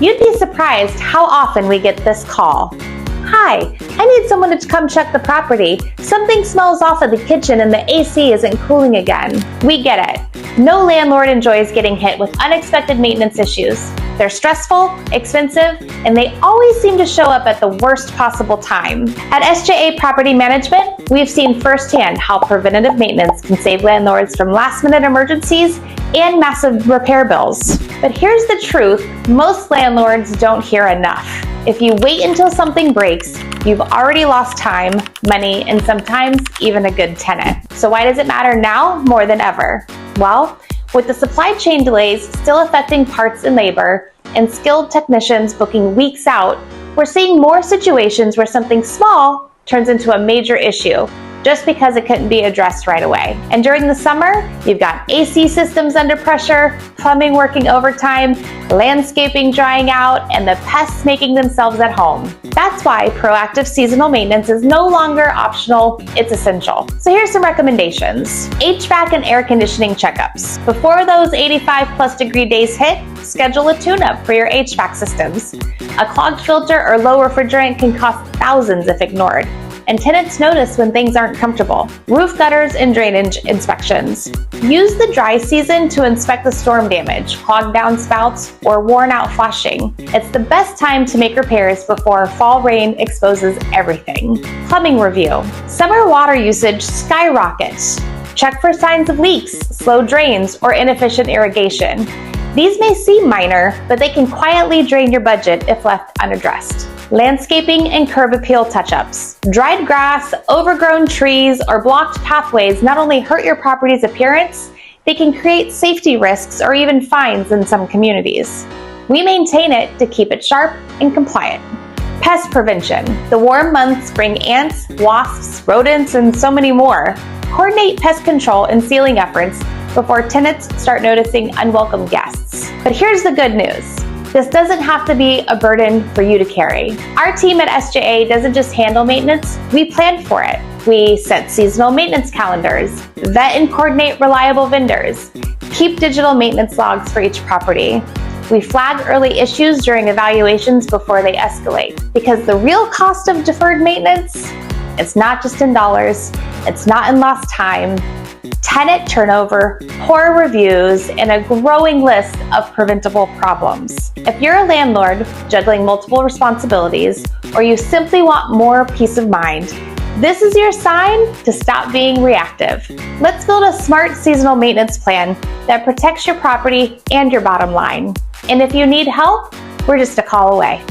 You'd be surprised how often we get this call. Hi, I need someone to come check the property. Something smells off of the kitchen and the AC isn't cooling again. We get it. No landlord enjoys getting hit with unexpected maintenance issues. They're stressful, expensive, and they always seem to show up at the worst possible time. At SJA Property Management, we've seen firsthand how preventative maintenance can save landlords from last-minute emergencies and massive repair bills. But here's the truth, most landlords don't hear enough. If you wait until something breaks, you've already lost time, money, and sometimes even a good tenant. So why does it matter now more than ever? Well, with the supply chain delays still affecting parts and labor, and skilled technicians booking weeks out, we're seeing more situations where something small turns into a major issue just because it couldn't be addressed right away. And during the summer, you've got AC systems under pressure, plumbing working overtime, landscaping drying out, and the pests making themselves at home. That's why proactive seasonal maintenance is no longer optional, it's essential. So here's some recommendations. HVAC and air conditioning checkups. Before those 85+ degree days hit, schedule a tune-up for your HVAC systems. A clogged filter or low refrigerant can cost thousands if ignored. And tenants notice when things aren't comfortable. Roof gutters and drainage inspections. Use the dry season to inspect the storm damage, clogged down spouts, or worn out flashing. It's the best time to make repairs before fall rain exposes everything. Plumbing review. Summer water usage skyrockets. Check for signs of leaks, slow drains, or inefficient irrigation. These may seem minor, but they can quietly drain your budget if left unaddressed. Landscaping and curb appeal touch-ups. Dried grass, overgrown trees, or blocked pathways not only hurt your property's appearance, they can create safety risks or even fines in some communities. We maintain it to keep it sharp and compliant. Pest prevention. The warm months bring ants, wasps, rodents, and so many more. Coordinate pest control and sealing efforts before tenants start noticing unwelcome guests. But here's the good news. This doesn't have to be a burden for you to carry. Our team at SJA doesn't just handle maintenance, we plan for it. We set seasonal maintenance calendars, vet and coordinate reliable vendors, keep digital maintenance logs for each property. We flag early issues during evaluations before they escalate. Because the real cost of deferred maintenance, it's not just in dollars, it's not in lost time, tenant turnover, poor reviews, and a growing list of preventable problems. If you're a landlord juggling multiple responsibilities, or you simply want more peace of mind, this is your sign to stop being reactive. Let's build a smart seasonal maintenance plan that protects your property and your bottom line. And if you need help, we're just a call away.